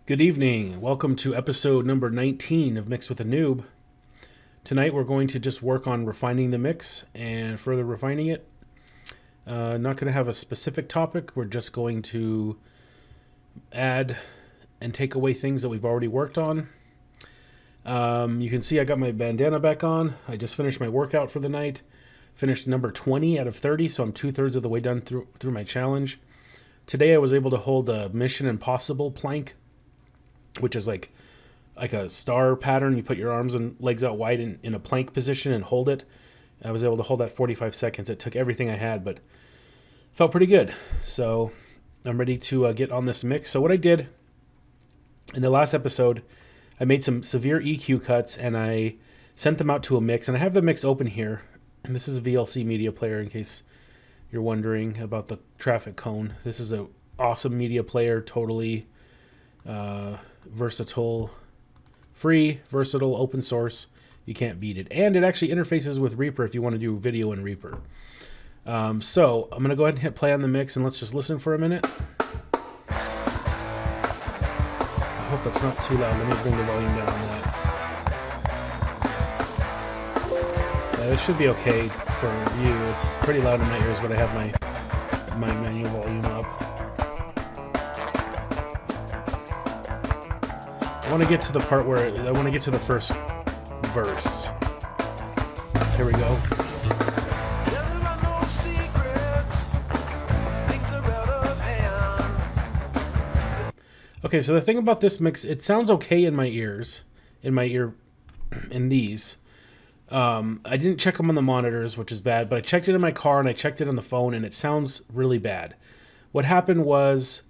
Good evening. Welcome to episode number 19 of Mix with a Noob. Tonight we're going to just work on refining the mix and further refining it. Not going to have a specific topic. We're just going to add and take away things that we've already worked on. You can see I got my bandana back on. I just finished my workout for the night. Finished number 20 out of 30, so I'm 2/3 of the way done through my challenge. Today I was able to hold a Mission Impossible plank, which is like a star pattern. You put your arms and legs out wide in a plank position and hold it. I was able to hold that 45 seconds. It took everything I had, but felt pretty good. So I'm ready to get on this mix. So what I did in the last episode, I made some severe EQ cuts and I sent them out to a mix. And I have the mix open here. And this is a VLC media player in case you're wondering about the traffic cone. This is an awesome media player, totally versatile, free, versatile, open source. You can't beat it. And it actually interfaces with Reaper if you want to do video in Reaper. So I'm going to go ahead and hit play on the mix and let's just listen for a minute. I hope that's not too loud. Let me bring the volume down on that. It should be okay for you. It's pretty loud in my ears, but I have my manual volume up. I want to get to the part where I want to get to the first verse. Here we go. Okay, so the thing about this mix, it sounds okay in my ears, in these. I didn't check them on the monitors, which is bad, but I checked it in my car and I checked it on the phone, and it sounds really bad. What happened was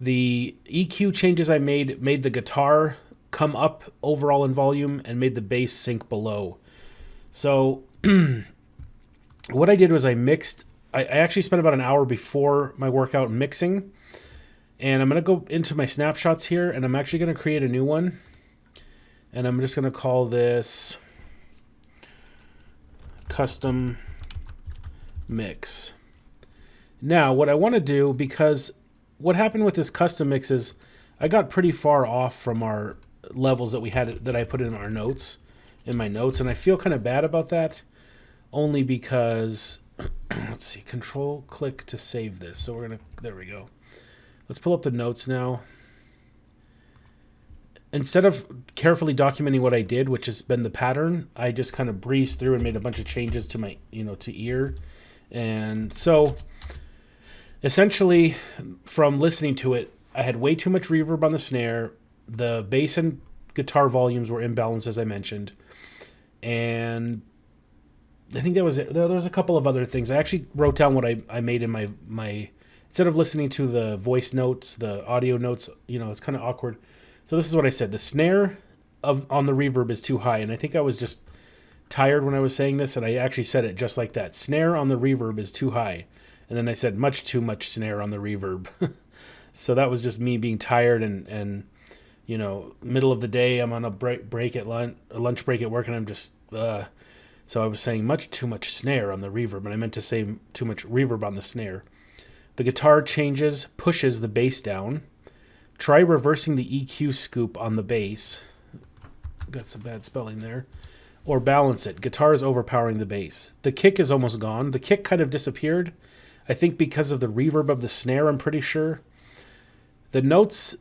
the EQ changes I made the guitar come up overall in volume and made the bass sink below. So what I did was I actually spent about an hour before my workout mixing, and I'm going to go into my snapshots here, and I'm actually going to create a new one, and I'm just going to call this custom mix. Now what I want to do, because what happened with this custom mix is I got pretty far off from our levels that we had, that I put in our notes, in my notes, and I feel kind of bad about that, only because let's see, control click to save this. So we're gonna, there we go. Let's pull up the notes now. Instead of carefully documenting what I did, which has been the pattern, I just kind of breezed through and made a bunch of changes to my, to ear. And so essentially, from listening to it, I had way too much reverb on the snare. The bass and guitar volumes were imbalanced, as I mentioned. And I think that was it. There was a couple of other things. I actually wrote down what I made in my instead of listening to the voice notes, the audio notes, it's kind of awkward. So this is what I said. The snare on the reverb is too high. And I think I was just tired when I was saying this, and I actually said it just like that. Snare on the reverb is too high. And then I said much too much snare on the reverb. So that was just me being tired and middle of the day, I'm on a lunch break at work, and I'm just so I was saying much too much snare on the reverb, and I meant to say too much reverb on the snare. The guitar pushes the bass down. Try reversing the EQ scoop on the bass. Got some bad spelling there. Or balance it. Guitar is overpowering the bass. The kick is almost gone. The kick kind of disappeared. I think because of the reverb of the snare, I'm pretty sure. The notes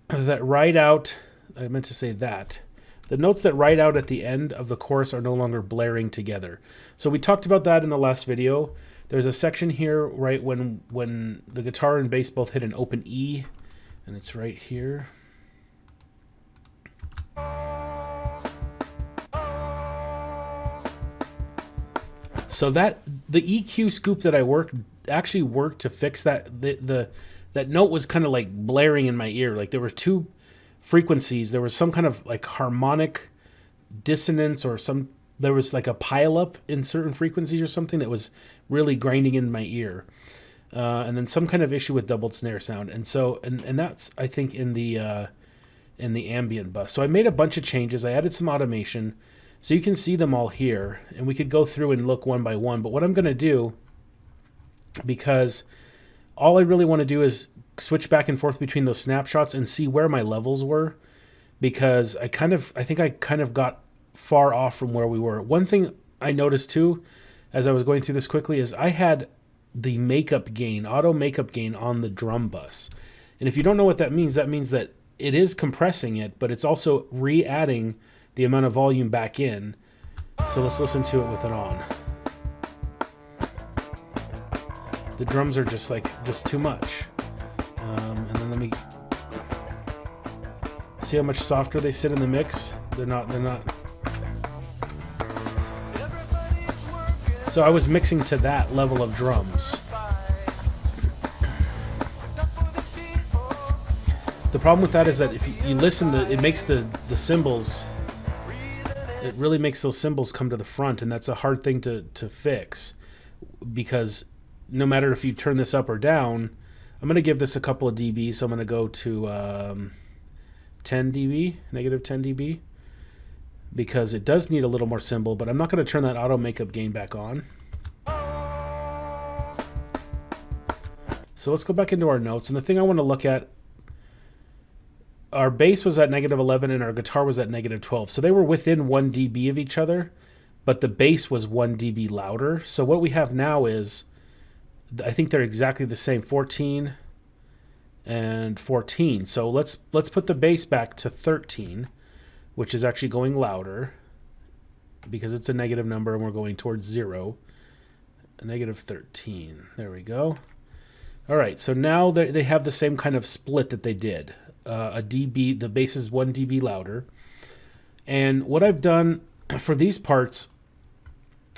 that ride out, I meant to say that. The notes that ride out at the end of the chorus are no longer blaring together. So we talked about that in the last video. There's a section here right when the guitar and bass both hit an open E, and it's right here. So that the EQ scoop that I actually worked to fix that. That note was kind of like blaring in my ear. Like there were two frequencies. There was some kind of like harmonic dissonance, or there was like a pileup in certain frequencies or something that was really grinding in my ear. And then some kind of issue with doubled snare sound. And so, and that's, I think, in the ambient bus. So I made a bunch of changes. I added some automation. So you can see them all here. And we could go through and look one by one. But what I'm going to do, because all I really want to do is switch back and forth between those snapshots and see where my levels were, because I think I kind of got far off from where we were. One thing I noticed too, as I was going through this quickly, is I had the makeup gain, auto makeup gain on the drum bus. And if you don't know what that means that it is compressing it, but it's also re-adding the amount of volume back in. So let's listen to it with it on. The drums are just too much. And then let me see how much softer they sit in the mix. They're not. So I was mixing to that level of drums. The problem with that is that if you listen to it, makes the cymbals, it really makes those cymbals come to the front, and that's a hard thing to fix, because no matter if you turn this up or down, I'm going to give this a couple of dB, so I'm going to go to 10 dB, negative 10 dB, because it does need a little more cymbal, but I'm not going to turn that auto makeup gain back on. So let's go back into our notes, and the thing I want to look at, our bass was at negative 11 and our guitar was at negative 12. So they were within 1 dB of each other, but the bass was 1 dB louder. So what we have now is, I think they're exactly the same, 14 and 14. So let's put the bass back to 13, which is actually going louder because it's a negative number and we're going towards 0. A negative 13. There we go. All right, so now they have the same kind of split that they did. A dB, the bass is 1 dB louder. And what I've done for these parts,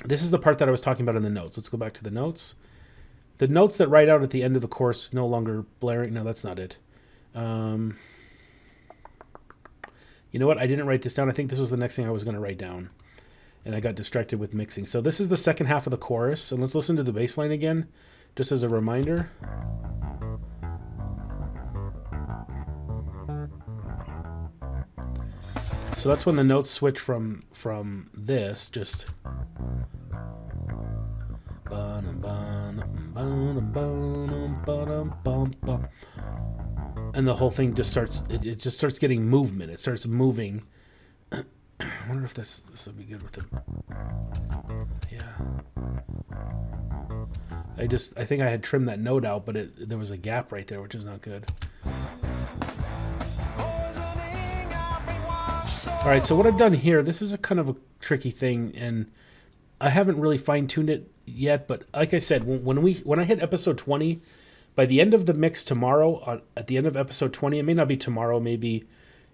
this is the part that I was talking about in the notes. Let's go back to the notes. The notes that write out at the end of the chorus no longer blaring. No, that's not it. You know what? I didn't write this down. I think this was the next thing I was going to write down. And I got distracted with mixing. So this is the second half of the chorus. And let's listen to the bass line again, just as a reminder. So that's when the notes switch from this, just... And the whole thing just starts, it just starts getting movement. It starts moving. I wonder if this will be good with it. Yeah. I think I had trimmed that note out, but there was a gap right there, which is not good. All right, so what I've done here, this is a kind of a tricky thing, and I haven't really fine-tuned it yet, but like I said, when I hit episode 20, by the end of the mix tomorrow, at the end of episode 20, it may not be tomorrow, maybe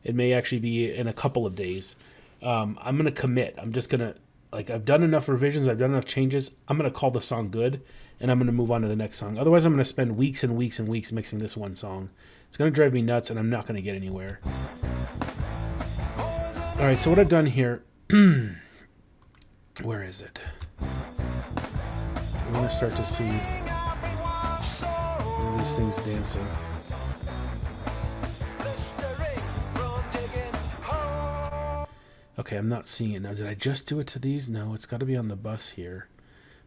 it may actually be in a couple of days, I'm going to commit. I'm just going to, I've done enough revisions, I've done enough changes, I'm going to call the song good, and I'm going to move on to the next song. Otherwise, I'm going to spend weeks and weeks and weeks mixing this one song. It's going to drive me nuts, and I'm not going to get anywhere. All right, so what I've done here, where is it? I'm going to start to see these things dancing. Okay, I'm not seeing it now. Did I just do it to these? No, it's got to be on the bus here.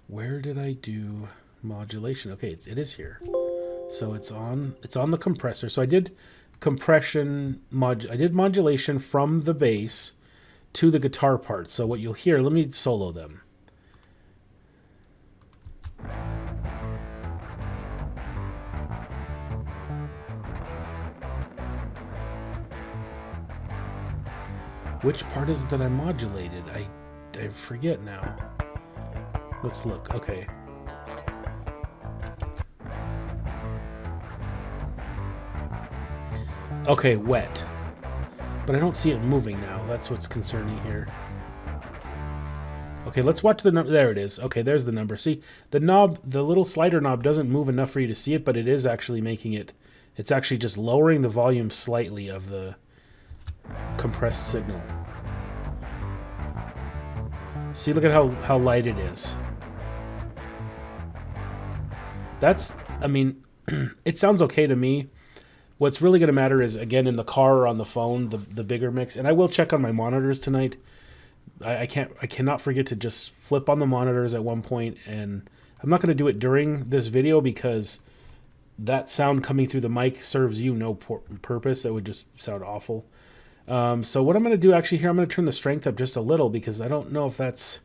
Where did I do modulation? Okay, it is here. So it's on the compressor. So I did compression, I did modulation from the bass to the guitar part. So what you'll hear, let me solo them. Which part is it that I modulated? I forget now. Let's look. Okay. Okay, wet. But I don't see it moving now. That's what's concerning here. Okay, let's watch the number. There it is. Okay, there's the number. See, the knob, the little slider knob doesn't move enough for you to see it, but it is actually making it, it's actually just lowering the volume slightly of the compressed signal. See, look at how light it is. That's, I mean, it sounds okay to me. What's really going to matter is, again, in the car or on the phone, the bigger mix. And I will check on my monitors tonight. I cannot forget to just flip on the monitors at one point, and I'm not going to do it during this video because that sound coming through the mic serves you no purpose. That would just sound awful. So what I'm going to do actually here, I'm going to turn the strength up just a little because I don't know if that's...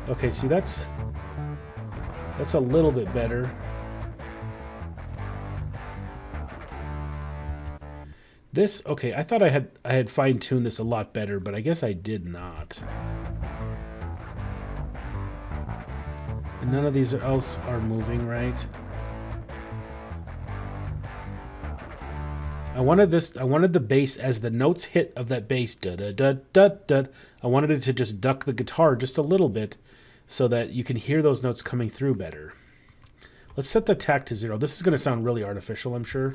Okay, see, that's a little bit better. This, okay, I thought I had fine-tuned this a lot better, but I guess I did not. And none of these else are moving right. I wanted the bass as the notes hit of that bass, da da da da da. I wanted it to just duck the guitar just a little bit so that you can hear those notes coming through better. Let's set the attack to 0. This is going to sound really artificial, I'm sure.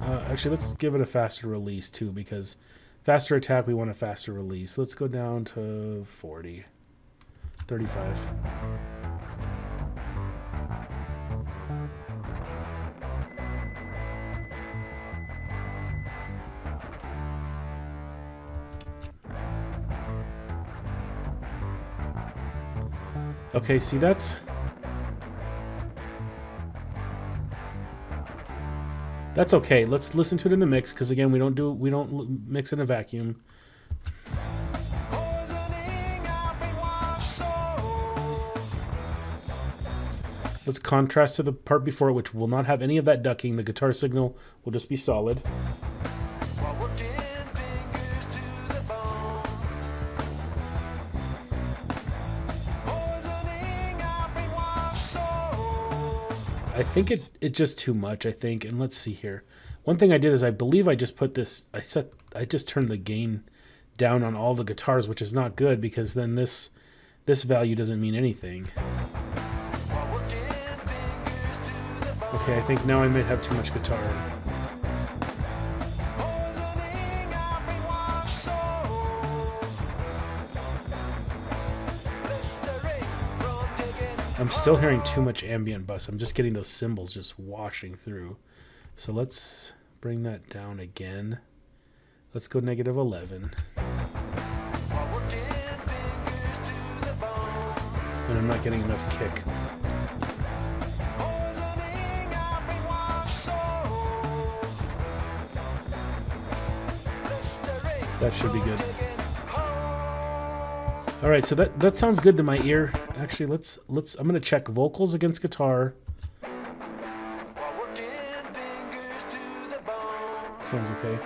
Actually, let's give it a faster release too, because faster attack, we want a faster release. Let's go down to 40. 35. Okay, see, that's okay. Let's listen to it in the mix, because again, we don't mix in a vacuum. Let's contrast to the part before it, which will not have any of that ducking. The guitar signal will just be solid. I think it's just too much, I think. And let's see here. One thing I did is I believe I just put this, I just turned the gain down on all the guitars, which is not good, because then this value doesn't mean anything. Okay, I think now I might have too much guitar. I'm still hearing too much ambient bass. I'm just getting those cymbals just washing through. So let's bring that down again. Let's go negative 11. And I'm not getting enough kick. That should be good. All right, so that sounds good to my ear. Actually, let's I'm gonna check vocals against guitar. Sounds okay.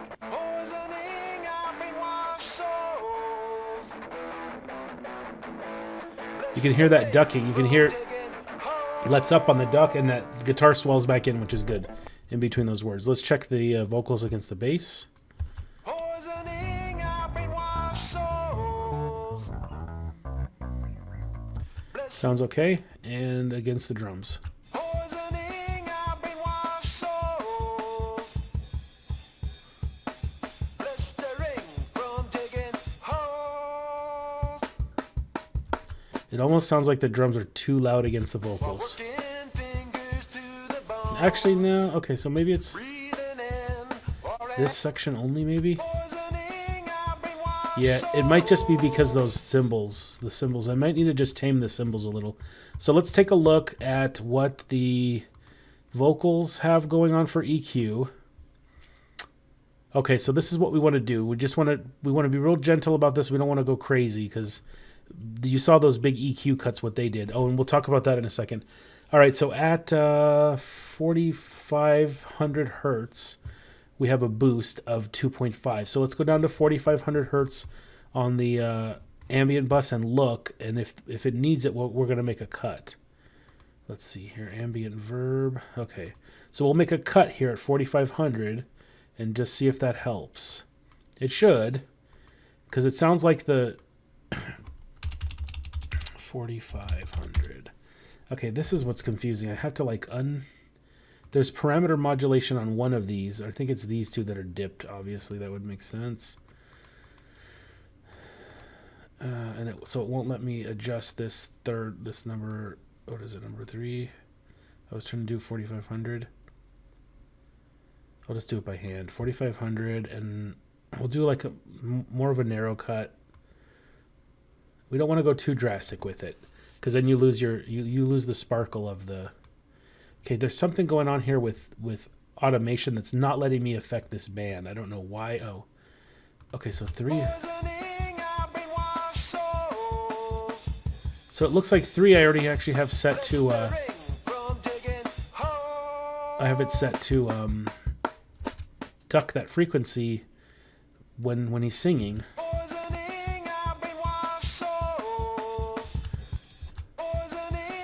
You can hear that ducking. You can hear it lets up on the duck, and that guitar swells back in, which is good in between those words. Let's check the vocals against the bass. Sounds okay. And against the drums. It almost sounds like the drums are too loud against the vocals. Actually, no. Okay, so maybe it's this section only, maybe? Yeah, it might just be because those cymbals, the cymbals. I might need to just tame the cymbals a little. So let's take a look at what the vocals have going on for EQ. Okay, so this is what we want to do. We want to be real gentle about this. We don't want to go crazy, because you saw those big EQ cuts, what they did. Oh, and we'll talk about that in a second. All right, so at 4,500 hertz, we have a boost of 2.5. So let's go down to 4,500 hertz on the ambient bus and look. And if it needs it, we're going to make a cut. Let's see here, ambient verb. Okay, so we'll make a cut here at 4,500 and just see if that helps. It should, because it sounds like the 4,500. Okay, this is what's confusing. I have to like there's parameter modulation on one of these. I think it's these two that are dipped, obviously. That would make sense. So it won't let me adjust this number. What is it, number 3? I was trying to do 4,500. I'll just do it by hand. 4,500, and we'll do like more of a narrow cut. We don't want to go too drastic with it. because then you lose you lose the sparkle of the. Okay, there's something going on here with automation that's not letting me affect this band. I don't know why. Oh, okay, so 3. So it looks like 3 I already actually have set to. I have it set to duck that frequency when he's singing.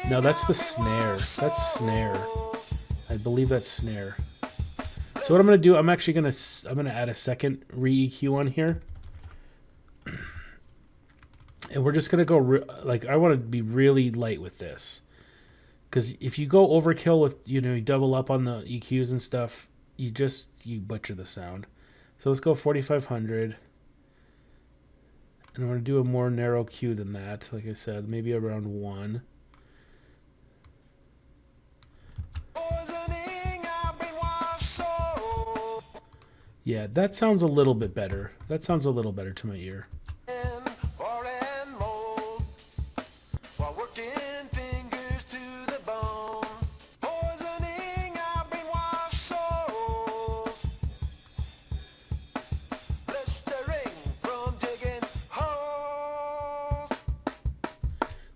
No, that's the snare. That's snare. I believe that's snare. So what I'm gonna do, I'm gonna add a second re-EQ on here, and we're just gonna go like I want to be really light with this, because if you go overkill with you double up on the EQs and stuff, you butcher the sound. So let's go 4500, and I'm gonna do a more narrow Q than that. Like I said, maybe around 1. Yeah, that sounds a little bit better. That sounds a little better to my ear.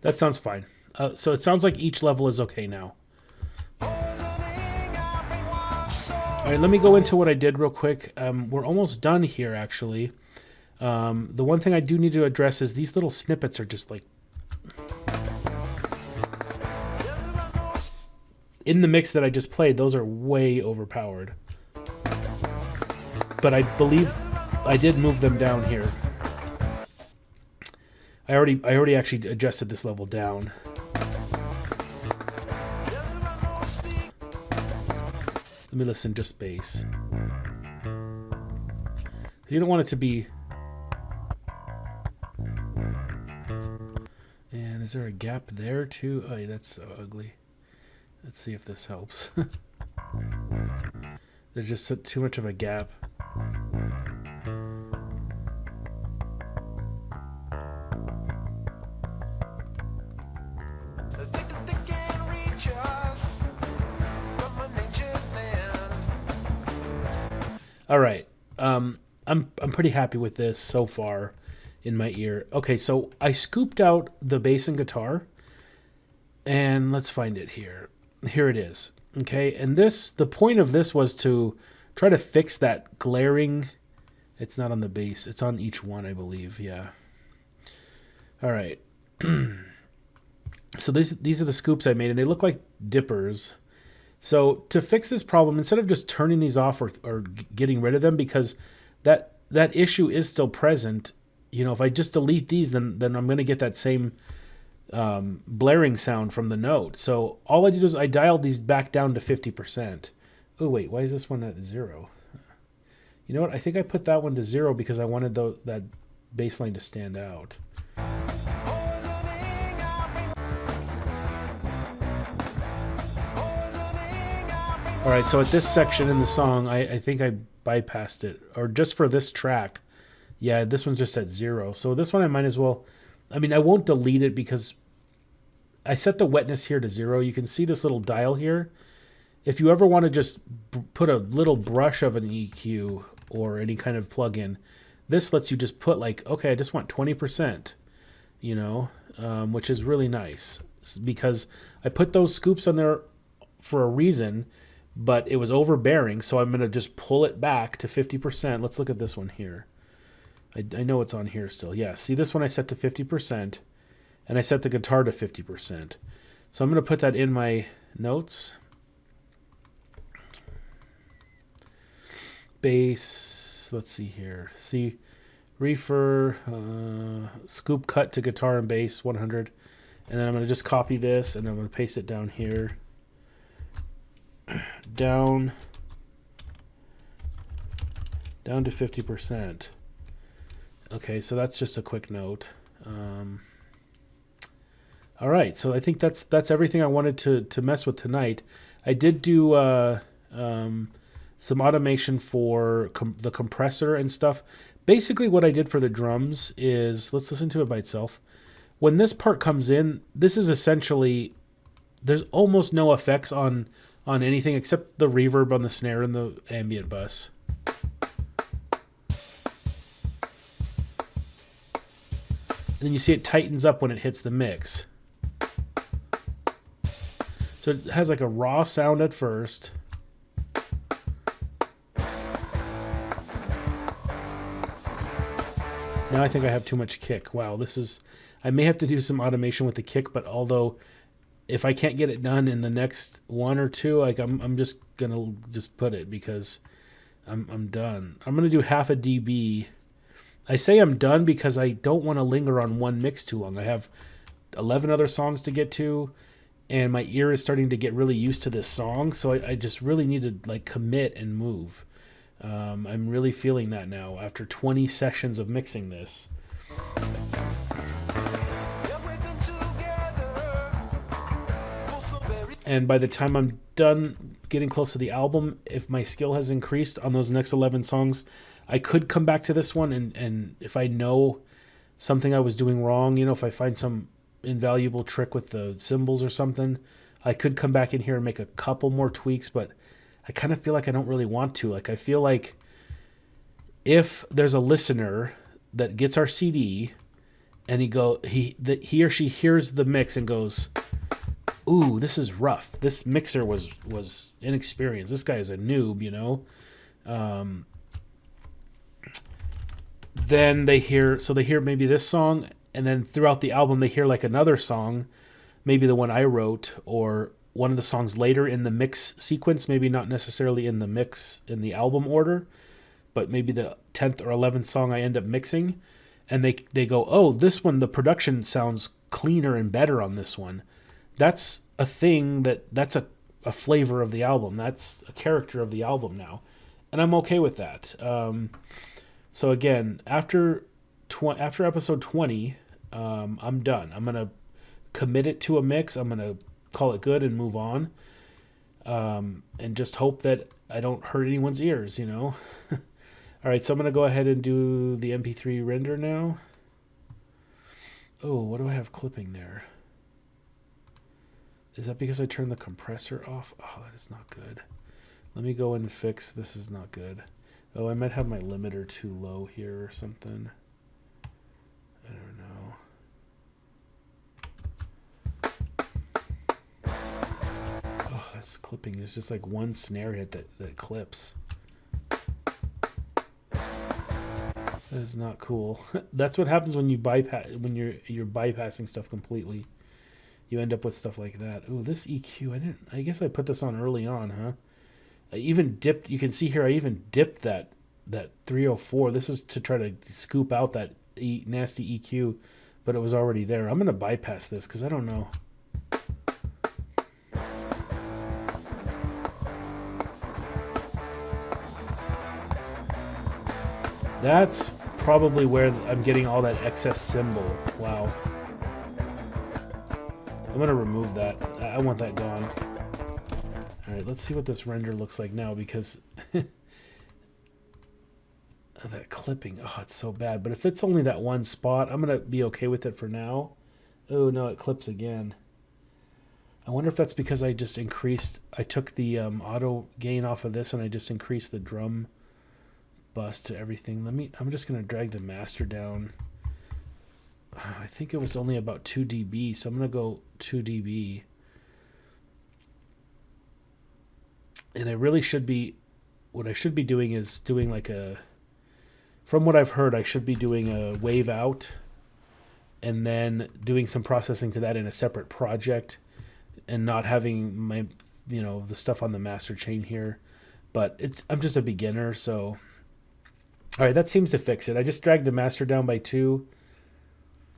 That sounds fine. So it sounds like each level is okay now. All right, let me go into what I did real quick. We're almost done here, actually. The one thing I do need to address is these little snippets are just like... In the mix that I just played, those are way overpowered. But I believe I did move them down here. I already actually adjusted this level down. Let me listen just bass. You don't want it to be... And is there a gap there too? Oh, yeah, that's so ugly. Let's see if this helps. There's just too much of a gap. All right, I'm pretty happy with this so far in my ear. Okay, so I scooped out the bass and guitar, and let's find it here. Here it is. Okay, and the point of this was to try to fix that glaring. It's not on the bass. It's on each one, I believe. Yeah. All right. So these are the scoops I made, and they look like dippers. So to fix this problem, instead of just turning these off or getting rid of them, because that issue is still present, if I just delete these, then I'm going to get that same blaring sound from the note. So all I did is I dialed these back down to 50%. Oh, wait, why is this one at 0? You know what? I think I put that one to 0 because I wanted that bass line to stand out. All right, so at this section in the song, I think I bypassed it. Or just for this track, yeah, this one's just at 0. So this one I might as well... I mean, I won't delete it because I set the wetness here to 0. You can see this little dial here. If you ever want to just put a little brush of an EQ or any kind of plugin, this lets you just put like, okay, I just want 20%, which is really nice because I put those scoops on there for a reason, but it was overbearing, so I'm going to just pull it back to 50%. Let's look at this one here. I know it's on here still. Yeah, see this one I set to 50%, and I set the guitar to 50%. So I'm going to put that in my notes. Bass, let's see here. See, reefer, scoop cut to guitar and bass, 100. And then I'm going to just copy this, and I'm going to paste it down here. Down to 50%. Okay, so that's just a quick note. All right, so I think that's everything I wanted to mess with tonight. I did do some automation for the compressor and stuff. Basically, what I did for the drums is, let's listen to it by itself. when this part comes in, this is essentially, there's almost no effects on anything except the reverb on the snare and the ambient bus. And then you see it tightens up when it hits the mix. So it has like a raw sound at first. Now I think I have too much kick. Wow, this is... I may have to do some automation with the kick, but although if I can't get it done in the next one or two, like I'm just gonna just put it because I'm done. I'm gonna do half a dB. I say I'm done because I don't want to linger on one mix too long. I have 11 other songs to get to, and my ear is starting to get really used to this song, so I just really need to like commit and move. I'm really feeling that now after 20 sessions of mixing this. And by the time I'm done getting close to the album, if my skill has increased on those next 11 songs, I could come back to this one, and if I know something I was doing wrong, you know, if I find some invaluable trick with the cymbals or something, I could come back in here and make a couple more tweaks, but I kind of feel like I don't really want to. Like, I feel like if there's a listener that gets our CD and he or she hears the mix and goes, ooh, this is rough. This mixer was inexperienced. This guy is a noob, you know. Then they hear maybe this song, and then throughout the album they hear like another song, maybe the one I wrote, or one of the songs later in the mix sequence, maybe not necessarily in the mix in the album order, but maybe the 10th or 11th song I end up mixing, and they go, oh, this one, the production sounds cleaner and better on this one. That's a thing that's a flavor of the album. That's a character of the album now. And I'm okay with that. So again, after episode 20, I'm done. I'm going to commit it to a mix. I'm going to call it good and move on. And just hope that I don't hurt anyone's ears, you know. All right, so I'm going to go ahead and do the MP3 render now. Oh, what do I have clipping there? Is that because I turned the compressor off? Oh, that is not good. Let me go and fix. This is not good. Oh, I might have my limiter too low here or something. I don't know. Oh, that's clipping. It's just like one snare hit that clips. That is not cool. That's what happens when you you're bypassing stuff completely. You end up with stuff like that. Oh, this EQ, I guess I put this on early on, huh? I even dipped, you can see here, I even dipped that 304. This is to try to scoop out that nasty EQ, but it was already there. I'm going to bypass this because I don't know. That's probably where I'm getting all that excess cymbal. Wow. I'm going to remove that. I want that gone. All right, let's see what this render looks like now, because that clipping, oh, it's so bad. But if it's only that one spot, I'm going to be okay with it for now. Oh, no, it clips again. I wonder if that's because I just increased, I took the auto gain off of this and I just increased the drum bus to everything. I'm just going to drag the master down. I think it was only about 2 dB, so I'm going to go 2 dB. And I really should be, what I should be doing is doing like from what I've heard, I should be doing a wave out and then doing some processing to that in a separate project and not having my, the stuff on the master chain here. But I'm just a beginner, so. All right, that seems to fix it. I just dragged the master down by 2.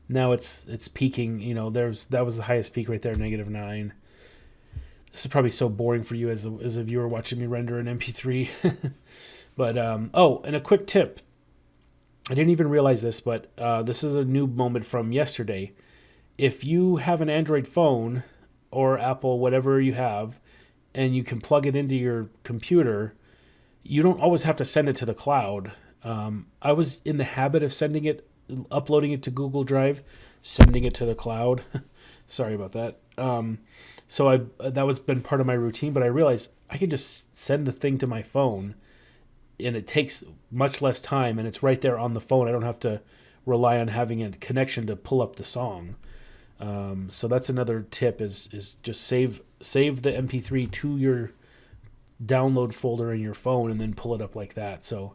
Now it's peaking, that was the highest peak right there, -9. This is probably so boring for you as a viewer watching me render an MP3. But, and a quick tip. I didn't even realize this, but this is a new moment from yesterday. If you have an Android phone or Apple, whatever you have, and you can plug it into your computer, you don't always have to send it to the cloud. I was in the habit of sending it uploading it to Google Drive, sending it to the cloud. Sorry about that. So that was been part of my routine, but I realized I can just send the thing to my phone, and it takes much less time, and it's right there on the phone. I don't have to rely on having a connection to pull up the song. So that's another tip: is just save the MP3 to your download folder in your phone, and then pull it up like that. So,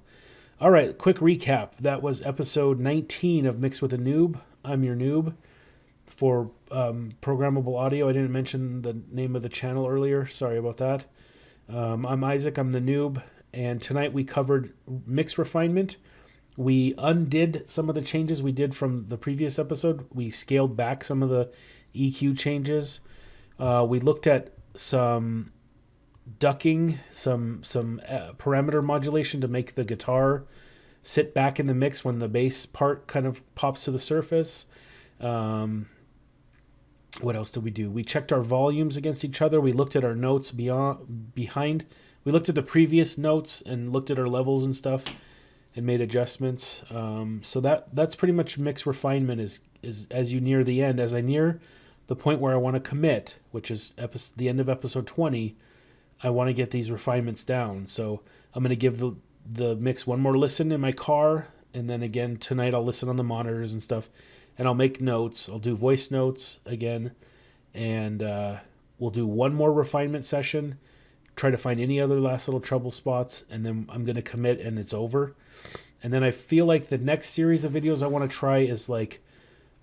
all right, quick recap. That was episode 19 of Mix with a Noob. I'm your noob for programmable audio. I didn't mention the name of the channel earlier. Sorry about that. I'm Isaac. I'm the noob. And tonight we covered mix refinement. We undid some of the changes we did from the previous episode. We scaled back some of the EQ changes. We looked at some ducking, some parameter modulation to make the guitar sit back in the mix when the bass part kind of pops to the surface. What else did we do? We checked our volumes against each other. We looked at our notes behind. We looked at the previous notes and looked at our levels and stuff and made adjustments. So that's pretty much mix refinement is as you near the end. As I near the point where I want to commit, which is the end of episode 20, I want to get these refinements down. So I'm going to give the mix one more listen in my car, and then again tonight I'll listen on the monitors and stuff, and I'll make notes. I'll do voice notes again, and we'll do one more refinement session, try to find any other last little trouble spots, and then I'm going to commit and it's over. And then I feel like the next series of videos I want to try is like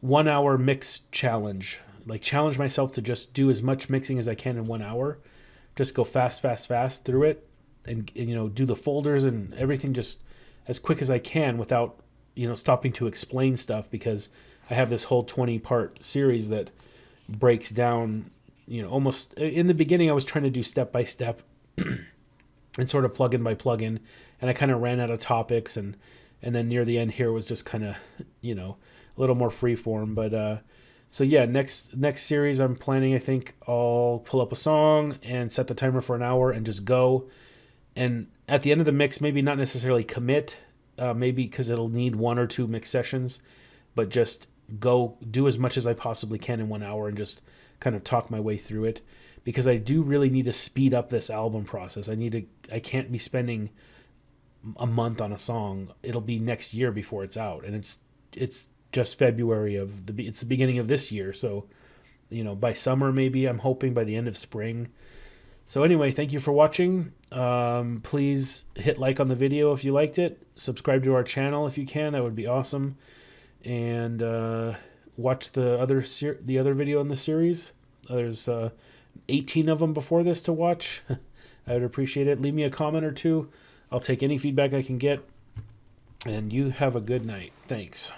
1 hour mix challenge. Like challenge myself to just do as much mixing as I can in 1 hour. Just go fast through it, and do the folders and everything just as quick as I can without stopping to explain stuff, because I have this whole 20-part series that breaks down, almost in the beginning I was trying to do step by step and sort of plug-in by plug-in, and I kind of ran out of topics, and then near the end here was just kind of a little more free form. But so yeah, next series I'm planning, I think I'll pull up a song and set the timer for an hour and just go. And at the end of the mix, maybe not necessarily commit, maybe because it'll need 1 or 2 mix sessions, but just go do as much as I possibly can in 1 hour and just kind of talk my way through it, because I do really need to speed up this album process. I can't be spending a month on a song. It'll be next year before it's out, and it's just February it's the beginning of this year. So, by summer, maybe I'm hoping by the end of spring. So anyway, thank you for watching. Please hit like on the video if you liked it. Subscribe to our channel if you can. That would be awesome. And watch the other video in the series. There's 18 of them before this to watch. I would appreciate it. Leave me a comment or two. I'll take any feedback I can get. And you have a good night. Thanks.